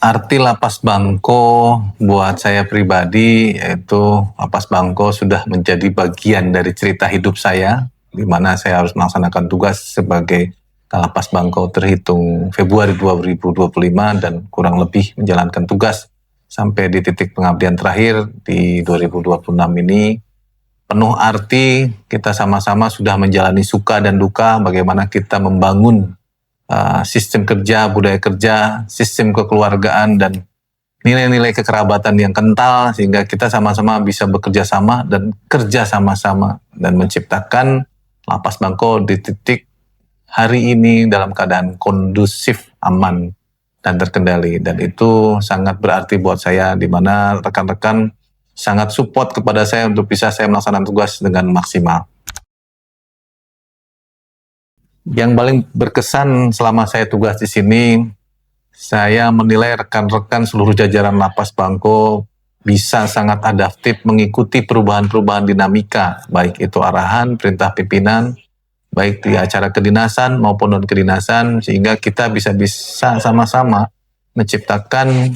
Arti Lapas Bangko buat saya pribadi yaitu Lapas Bangko sudah menjadi bagian dari cerita hidup saya, di mana saya harus melaksanakan tugas sebagai Kalapas Bangko terhitung Februari 2025 dan kurang lebih menjalankan tugas sampai di titik pengabdian terakhir di 2026 ini. Penuh arti, kita sama-sama sudah menjalani suka dan duka, bagaimana kita membangun sistem kerja, budaya kerja, sistem kekeluargaan, dan nilai-nilai kekerabatan yang kental, sehingga kita sama-sama bisa bekerja sama dan kerja sama-sama dan menciptakan Lapas Bangko di titik hari ini dalam keadaan kondusif, aman, dan terkendali. Dan itu sangat berarti buat saya, di mana rekan-rekan sangat support kepada saya untuk bisa saya melaksanakan tugas dengan maksimal. Yang paling berkesan selama saya tugas di sini, saya menilai rekan-rekan seluruh jajaran Lapas Bangko bisa sangat adaptif mengikuti perubahan-perubahan dinamika, baik itu arahan, perintah pimpinan, baik di acara kedinasan maupun non-kedinasan, sehingga kita bisa sama-sama menciptakan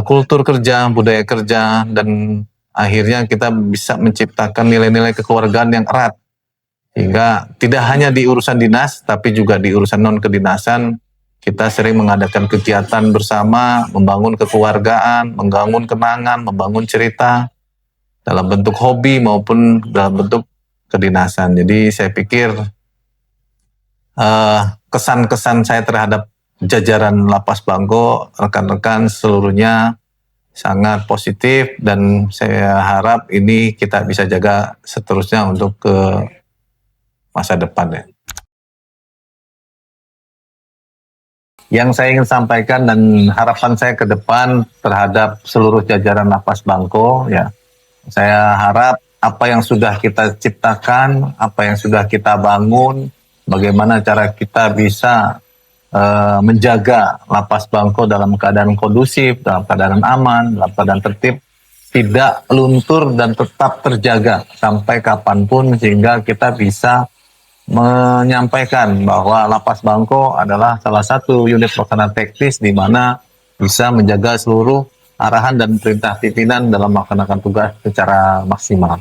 kultur kerja, budaya kerja, dan akhirnya kita bisa menciptakan nilai-nilai kekeluargaan yang erat. Hingga tidak hanya di urusan dinas, tapi juga di urusan non-kedinasan, kita sering mengadakan kegiatan bersama, membangun kekeluargaan, membangun kenangan, membangun cerita, dalam bentuk hobi maupun dalam bentuk kedinasan. Jadi saya pikir kesan-kesan saya terhadap jajaran Lapas Bangko, rekan-rekan seluruhnya sangat positif, dan saya harap ini kita bisa jaga seterusnya untuk ke masa depan ya. Yang saya ingin sampaikan dan harapan saya ke depan terhadap seluruh jajaran Lapas Bangko ya, saya harap apa yang sudah kita ciptakan, apa yang sudah kita bangun, bagaimana cara kita bisa menjaga Lapas Bangko dalam keadaan kondusif, dalam keadaan aman, dalam keadaan tertib, tidak luntur dan tetap terjaga sampai kapanpun, sehingga kita bisa menyampaikan bahwa Lapas Bangko adalah salah satu unit pelaksana teknis di mana bisa menjaga seluruh arahan dan perintah pimpinan dalam melaksanakan tugas secara maksimal.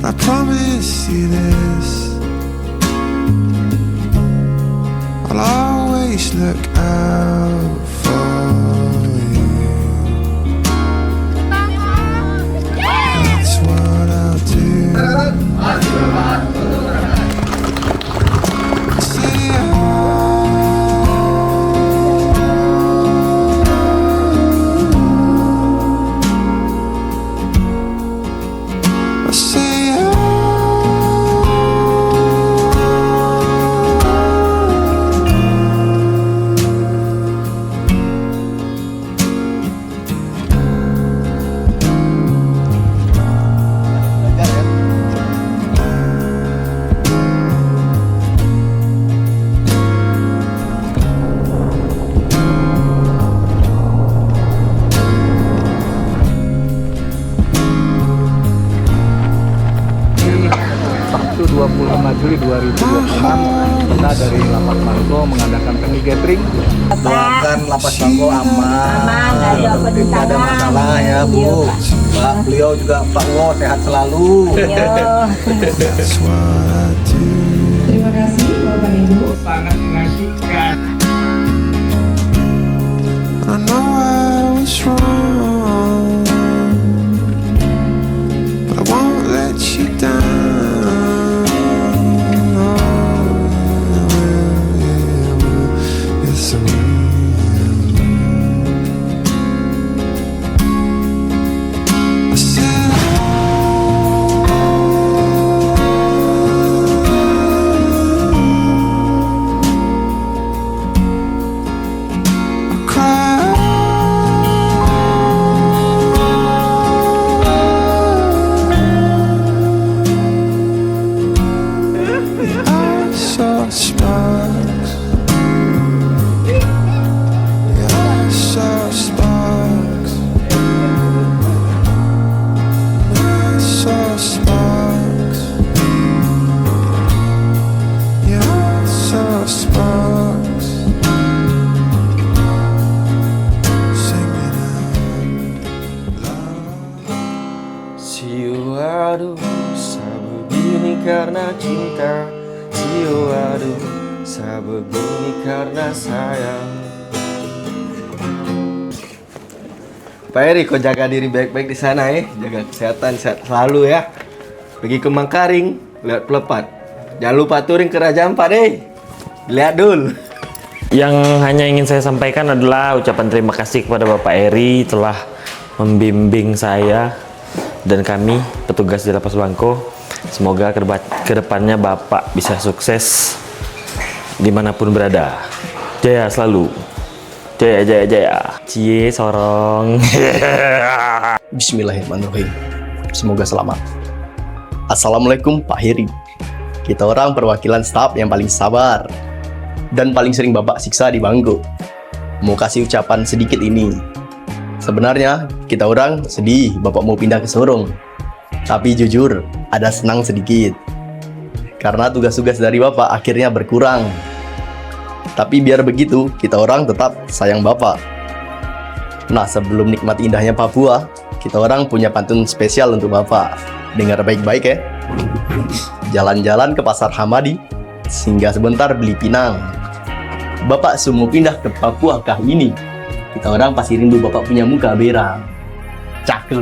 I promise you this, I'll always look out for you. That's what I'll do. Say I say Sabtu 25 Juli 2026 kita dari Lapas Bangko mengadakan family gathering. Doakan Lapas Bangko aman, aman, tidak ada masalah ya Bu. Pak beliau juga Pak Wo sehat selalu. that's what I do. Terima kasih Bapak Ibu. Sangat mengasihkan. I know I was wrong, but I won't let you down. Yes, I will. I said, I saw sparks. Yeah, I saw sparks. I saw sparks. Yeah, I saw sparks. Singing out loud. Siu aduh, saya begini karena cinta. Siu aduh, saya begini karena sayang. Pak Eri, kau jaga diri baik-baik di sana ya. Jaga kesehatan sehat selalu ya. Pergi ke Mangkaring, lihat pelepat. Jangan lupa touring ke Raja Ampat deh. Lihat dulu. Yang hanya ingin saya sampaikan adalah ucapan terima kasih kepada Bapak Eri telah membimbing saya dan kami petugas di Lapas Bangko. Semoga kedepannya Bapak bisa sukses dimanapun berada. Jaya selalu. Jaya, jaya, jaya. Cie, sorong. Bismillahirrahmanirrahim. Semoga selamat. Assalamualaikum Pak Heri. Kita orang perwakilan staf yang paling sabar dan paling sering Bapak siksa di Bangko. Mau kasih ucapan sedikit ini. Sebenarnya kita orang sedih Bapak mau pindah ke Sorong. Tapi jujur ada senang sedikit. Karena tugas-tugas dari Bapak akhirnya berkurang. Tapi biar begitu, kita orang tetap sayang Bapak. Nah, sebelum nikmati indahnya Papua, kita orang punya pantun spesial untuk Bapak. Dengar baik-baik ya. Jalan-jalan ke Pasar Hamadi, singgah sebentar beli pinang. Bapak semua pindah ke Papua kah ini? Kita orang pasti rindu Bapak punya muka berang. Cakep.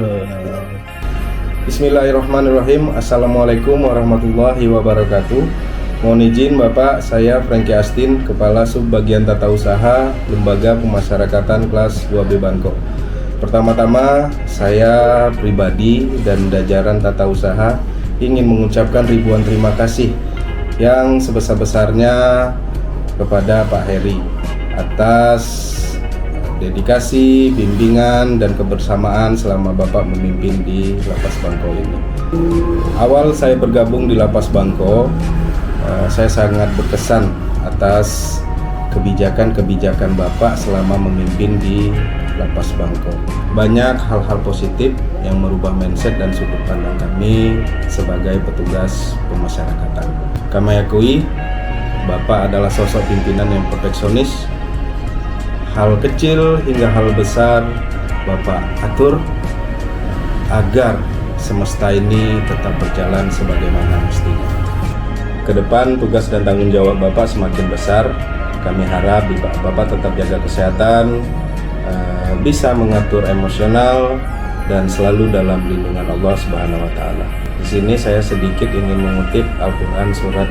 Bismillahirrahmanirrahim. Assalamualaikum warahmatullahi wabarakatuh. Mohon izin Bapak, saya Franky Astin, Kepala Subbagian Tata Usaha Lembaga Pemasyarakatan Kelas 2B Bangko. Pertama-tama, saya pribadi dan jajaran tata usaha ingin mengucapkan ribuan terima kasih yang sebesar-besarnya kepada Pak Heri atas dedikasi, bimbingan, dan kebersamaan selama Bapak memimpin di Lapas Bangko ini. Awal saya bergabung di Lapas Bangko, saya sangat berkesan atas kebijakan-kebijakan Bapak selama memimpin di Lapas Bangko. Banyak hal-hal positif yang merubah mindset dan sudut pandang kami sebagai petugas pemasyarakatan. Kami akui, Bapak adalah sosok pimpinan yang perfeksionis. Hal kecil hingga hal besar Bapak atur agar semesta ini tetap berjalan sebagaimana mestinya. Kedepan tugas dan tanggung jawab Bapak semakin besar. Kami harap Bapak tetap jaga kesehatan, bisa mengatur emosional, dan selalu dalam lindungan Allah Subhanahu wa Ta'ala. Di sini saya sedikit ingin mengutip Al-Quran surat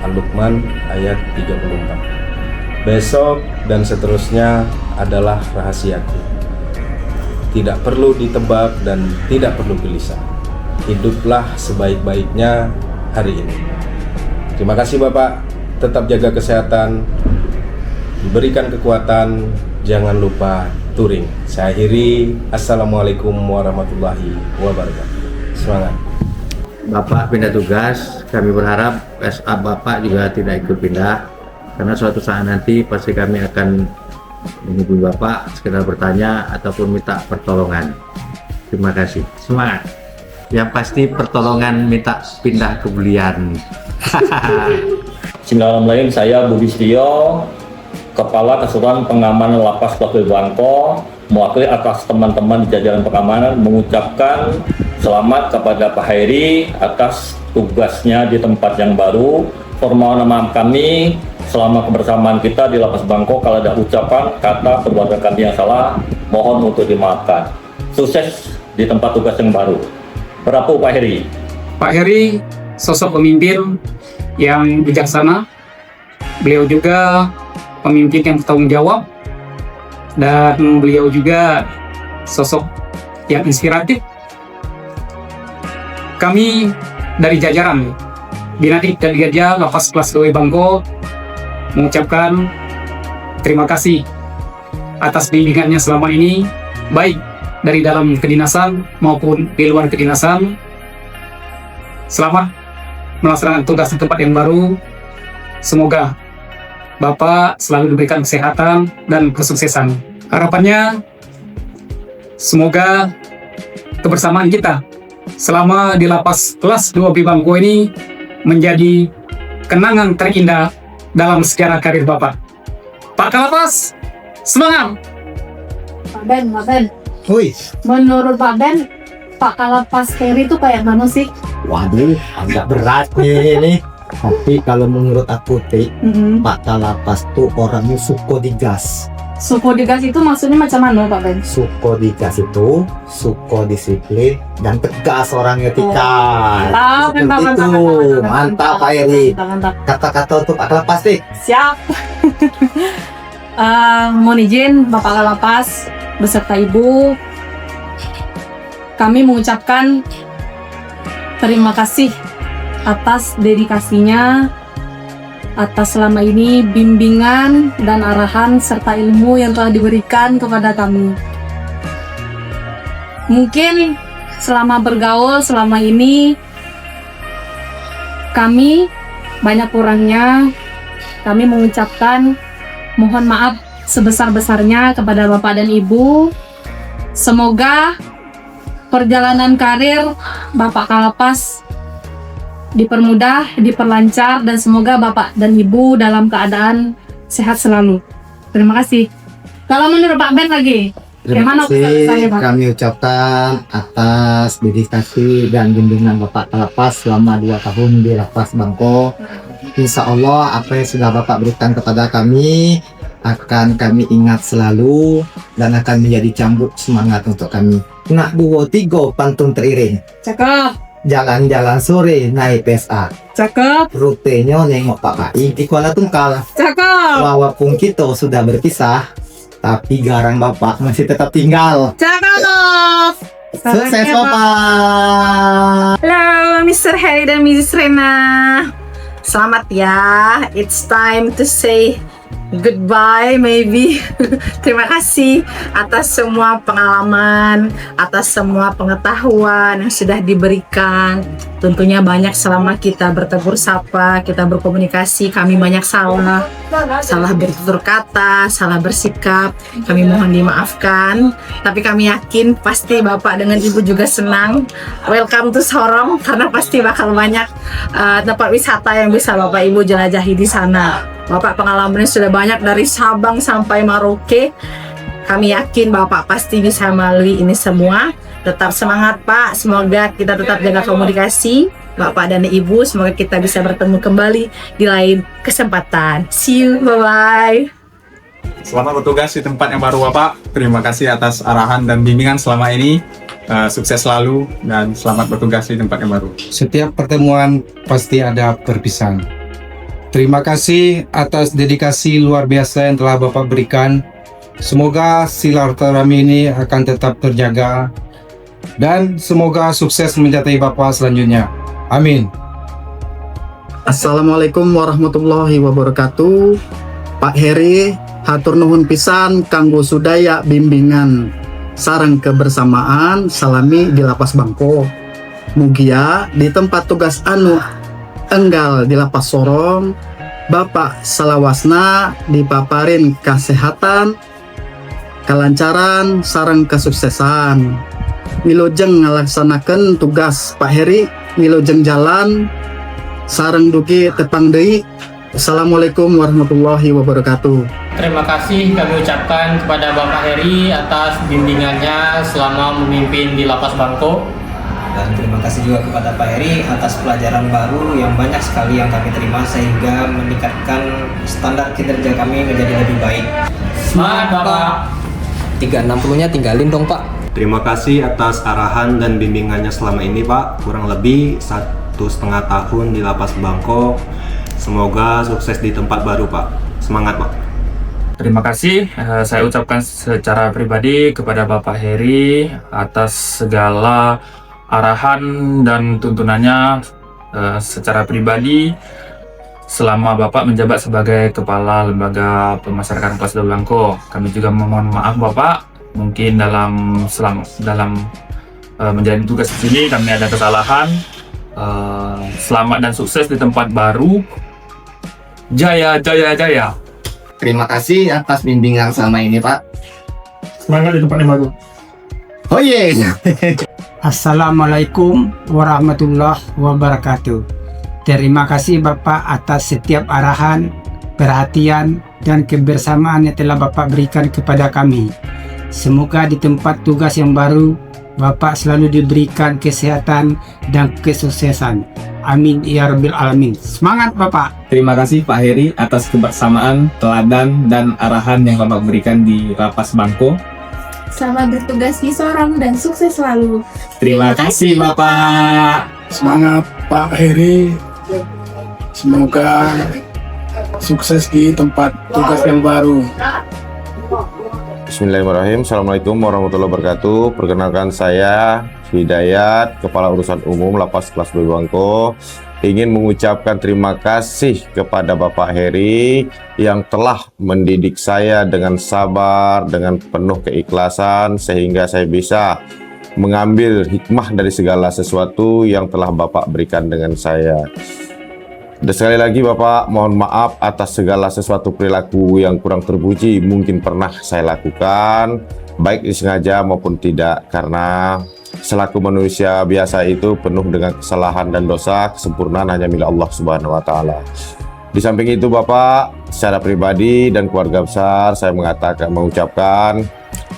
Al-Luqman ayat 34. Besok dan seterusnya adalah rahasiaku. Tidak perlu ditebak dan tidak perlu gelisah. Hiduplah sebaik-baiknya hari ini. Terima kasih Bapak, tetap jaga kesehatan, diberikan kekuatan, jangan lupa touring. Saya akhiri, Assalamualaikum warahmatullahi wabarakatuh. Semangat. Bapak pindah tugas, kami berharap SA Bapak juga tidak ikut pindah, karena suatu saat nanti pasti kami akan menghubungi Bapak sekedar bertanya ataupun minta pertolongan. Terima kasih. Semangat. Yang pasti pertolongan minta pindah ke Bulian. Bismillahirrahmanirrahim. Saya Budi Setio, Kepala Keseluruhan Pengamanan Lapas Bangko Bangko, mewakili atas teman-teman di jajaran pengamanan mengucapkan selamat kepada Pak Heri atas tugasnya di tempat yang baru. permohonan maaf kami selama kebersamaan kita di Lapas Bangko. Kalau ada ucapan, kata, perbuatan kami yang salah, mohon untuk dimaafkan. Sukses di tempat tugas yang baru. Berapa Pak Heri? Pak Heri sosok pemimpin yang bijaksana. Beliau juga pemimpin yang bertanggung jawab, dan beliau juga sosok yang inspiratif. Kami dari jajaran Dinadik dan Gajah Lapas Kelas 2 Bangko mengucapkan terima kasih atas bimbingannya selama ini, baik dari dalam kedinasan maupun di luar kedinasan. Selamat melaksanakan tugas di tempat yang baru. Semoga Bapak selalu diberikan kesehatan dan kesuksesan. Harapannya, semoga kebersamaan kita selama di Lapas Kelas 2B Bangko ini menjadi kenangan terindah dalam sejarah karir Bapak. Pak Kalapas, semangat! Pak Ben. Wih, Menurut Pak Ben, Pak Kalapas Heri itu kayak mana sih? waduh, agak berat nih. Tapi kalau menurut aku, Pak Kalapas tuh orangnya suko digas. Suku digas itu maksudnya macam mana Pak Ben? Suko digas itu suko disiplin dan tegas orangnya Tika. Mantap Pak Heri. Mantap. Kata-kata untuk Pak Kalapas nih. Siap. Mohon izin Bapak Kalapas beserta Ibu, kami mengucapkan terima kasih atas dedikasinya, atas selama ini bimbingan dan arahan serta ilmu yang telah diberikan kepada kami. Mungkin selama bergaul selama ini kami banyak kurangnya. Kami mengucapkan mohon maaf sebesar-besarnya kepada Bapak dan Ibu. Semoga perjalanan karir Bapak Kalapas dipermudah, diperlancar, dan semoga Bapak dan Ibu dalam keadaan sehat selalu. Terima kasih. Kalau menurut Pak Ben lagi, Terima gimana kasih saya, Pak? kami ucapkan atas dedikasi dan bimbingan Bapak Kalapas selama 2 tahun di Lapas Bangko. Insya Allah apa yang sudah Bapak berikan kepada kami akan kami ingat selalu dan akan menjadi cambuk semangat untuk kami. Nak 2, 3 pantun teriring. Cakep. Jalan-jalan sore naik PSA. Cakep. Rutenya nengok Pak Pai di Kuala Tungkal. Cakep. Walaupun kita sudah berpisah, tapi garang Bapak masih tetap tinggal. Cakep. Sukses Bapak. Halo Mr. Heri dan Mrs. Rena. Selamat ya. It's time to say goodbye maybe. Terima kasih atas semua pengalaman, atas semua pengetahuan yang sudah diberikan. Tentunya banyak selama kita bertegur sapa, kita berkomunikasi, kami banyak salah bertutur kata, salah bersikap. Kami mohon dimaafkan. Tapi kami yakin pasti Bapak dengan Ibu juga senang. Welcome to Sorong, karena pasti bakal banyak tempat wisata yang bisa Bapak Ibu jelajahi di sana. Bapak pengalamannya sudah banyak dari Sabang sampai Merauke. Kami yakin Bapak pasti bisa melalui ini semua. Tetap semangat Pak, semoga kita tetap jaga komunikasi Bapak dan Ibu, semoga kita bisa bertemu kembali di lain kesempatan. See you, bye-bye. Selamat bertugas di tempat yang baru Bapak. Terima kasih atas arahan dan bimbingan selama ini. Sukses selalu dan selamat bertugas di tempat yang baru. Setiap pertemuan pasti ada perpisahan. Terima kasih atas dedikasi luar biasa yang telah Bapak berikan. Semoga silaturahmi ini akan tetap terjaga dan semoga sukses menjadi Bapak selanjutnya. Amin. Assalamualaikum warahmatullahi wabarakatuh. Pak Heri, hatur nuhun pisan kanggo sudaya bimbingan sareng kebersamaan salami di Lapas Bangko. Mugia di tempat tugas anu enggal di Lapas Sorong, Bapak salawasna dipaparin kesehatan, kelancaran, sareng kesuksesan. Wilujeng ngalaksanakan tugas Pak Heri, wilujeng jalan, sareng dugi tepang deui. Assalamualaikum warahmatullahi wabarakatuh. Terima kasih kami ucapkan kepada Bapak Heri atas bimbingannya selama memimpin di Lapas Bangko. Dan terima kasih juga kepada Pak Heri atas pelajaran baru yang banyak sekali yang kami terima sehingga meningkatkan standar kinerja kami menjadi lebih baik. Semangat Bapak. 360-nya tinggalin dong Pak. Terima kasih atas arahan dan bimbingannya selama ini Pak. Kurang lebih 1,5 tahun di Lapas Bangko. Semoga sukses di tempat baru Pak. Semangat Pak. Terima kasih saya ucapkan secara pribadi kepada Bapak Heri atas segala arahan dan tuntunannya secara pribadi selama Bapak menjabat sebagai Kepala Lembaga Pemasyarakatan Kelas 2 Bangko. Kami juga memohon maaf Bapak, mungkin dalam menjalani tugas di sini kami ada kesalahan. Selamat dan sukses di tempat baru. Jaya, jaya, jaya. Terima kasih atas bimbingan selama ini Pak. Semangat di tempat yang baru. Oh yes. Assalamualaikum warahmatullahi wabarakatuh. Terima kasih Bapak atas setiap arahan, perhatian, dan kebersamaan yang telah Bapak berikan kepada kami. Semoga di tempat tugas yang baru, Bapak selalu diberikan kesehatan dan kesuksesan. Amin ya Rabbil Alamin. Semangat Bapak. Terima kasih Pak Heri atas kebersamaan, teladan, dan arahan yang Bapak berikan di Lapas Bangko. Selamat bertugas di Sorong dan sukses selalu. Terima kasih Bapak. Semangat Pak Heri. Semoga sukses di tempat tugas yang baru. Bismillahirrahmanirrahim. Assalamualaikum warahmatullahi wabarakatuh. Perkenalkan saya Hidayat, Kepala Urusan Umum Lapas Kelas 2 Bangko. Ingin mengucapkan terima kasih kepada Bapak Heri yang telah mendidik saya dengan sabar, dengan penuh keikhlasan, sehingga saya bisa mengambil hikmah dari segala sesuatu yang telah Bapak berikan dengan saya. Dan sekali lagi Bapak, mohon maaf atas segala sesuatu perilaku yang kurang terpuji mungkin pernah saya lakukan, baik disengaja maupun tidak, karena selaku manusia biasa itu penuh dengan kesalahan dan dosa. Kesempurnaan hanya milik Allah Subhanahu wa Ta'ala. Di samping itu Bapak, secara pribadi dan keluarga besar, saya mengucapkan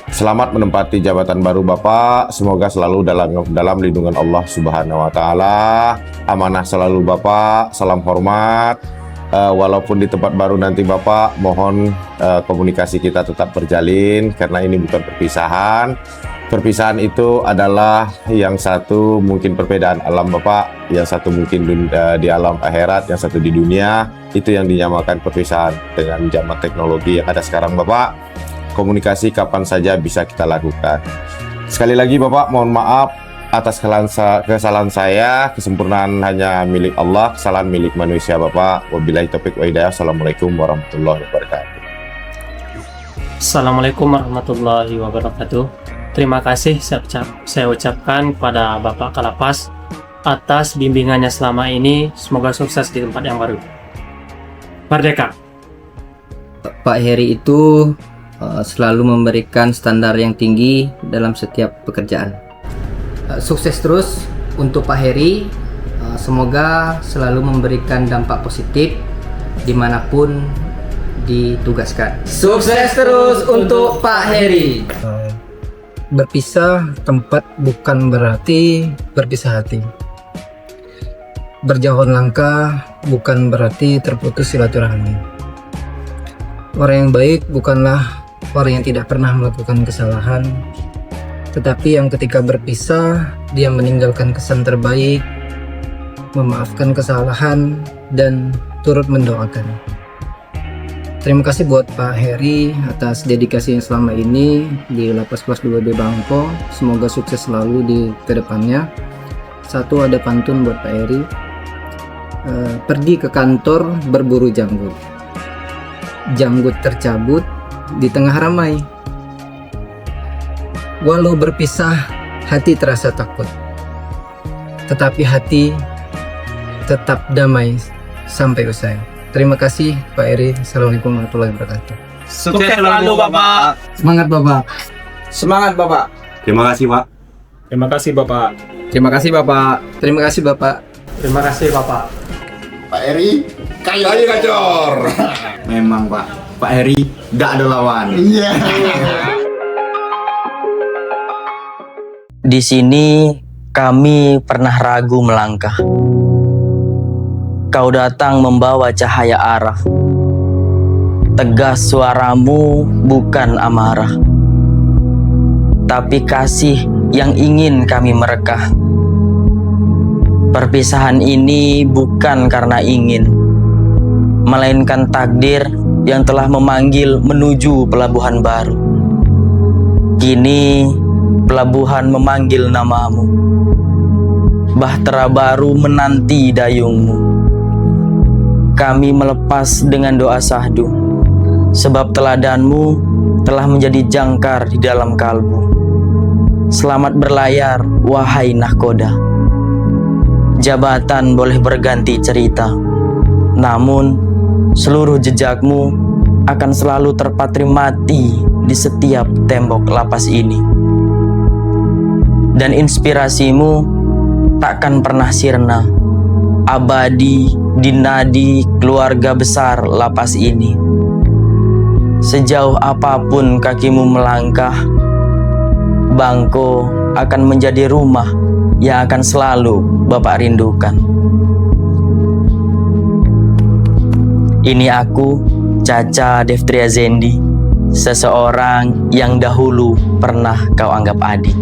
selamat menempati jabatan baru Bapak. Semoga selalu dalam lindungan Allah Subhanahu wa Ta'ala. Amanah selalu Bapak. Salam hormat. Walaupun di tempat baru nanti Bapak, mohon komunikasi kita tetap berjalin, karena ini bukan perpisahan. Perpisahan itu adalah yang satu mungkin perbedaan alam Bapak, yang satu mungkin di alam akhirat, yang satu di dunia. Itu yang dinamakan perpisahan. Dengan zaman teknologi yang ada sekarang Bapak, komunikasi kapan saja bisa kita lakukan. Sekali lagi Bapak, mohon maaf atas kesalahan saya. Kesempurnaan hanya milik Allah, kesalahan milik manusia Bapak. Wabillahi taufiq wa hidayah. Assalamualaikum warahmatullahi wabarakatuh. Assalamualaikum warahmatullahi wabarakatuh. Terima kasih saya ucapkan kepada Bapak Kalapas atas bimbingannya selama ini. Semoga sukses di tempat yang baru. Merdeka. Pak Heri itu selalu memberikan standar yang tinggi dalam setiap pekerjaan. Sukses terus untuk Pak Heri. Semoga selalu memberikan dampak positif dimanapun ditugaskan. Sukses terus untuk Pak Heri. Berpisah tempat bukan berarti berpisah hati. Berjauhan langkah bukan berarti terputus silaturahmi. Orang yang baik bukanlah orang yang tidak pernah melakukan kesalahan, tetapi yang ketika berpisah dia meninggalkan kesan terbaik, memaafkan kesalahan, dan turut mendoakan. Terima kasih buat Pak Heri atas dedikasi yang selama ini di Lapas Kelas 2B Bangko. Semoga sukses selalu di kedepannya. Satu, ada pantun buat Pak Heri. Pergi ke kantor berburu janggut. Janggut tercabut di tengah ramai. Walau berpisah, hati terasa takut. Tetapi hati tetap damai sampai usai. Terima kasih Pak Heri. Assalamualaikum warahmatullahi wabarakatuh. Sukses selalu Bapak. Semangat Bapak. Semangat Bapak. Terima kasih Pak. Terima kasih Bapak. Terima kasih Bapak. Terima kasih Bapak. Terima kasih Bapak. Pak Heri, kayu gacor. Memang Pak Heri gak ada lawan. Di sini kami pernah ragu melangkah. Kau datang membawa cahaya arah. Tegas suaramu bukan amarah, tapi kasih yang ingin kami merekah. Perpisahan ini bukan karena ingin, melainkan takdir yang telah memanggil menuju pelabuhan baru. Kini pelabuhan memanggil namamu, bahtera baru menanti dayungmu. Kami melepas dengan doa sahdu, sebab teladanmu telah menjadi jangkar di dalam kalbu. Selamat berlayar, wahai nahkoda. Jabatan boleh berganti cerita, namun seluruh jejakmu akan selalu terpatri mati di setiap tembok lapas ini. Dan inspirasimu takkan pernah sirna, abadi di nadi keluarga besar lapas ini. Sejauh apapun kakimu melangkah, Bangko akan menjadi rumah yang akan selalu Bapak rindukan. Ini aku, Caca Deftria Zendi, seseorang yang dahulu pernah kau anggap adik.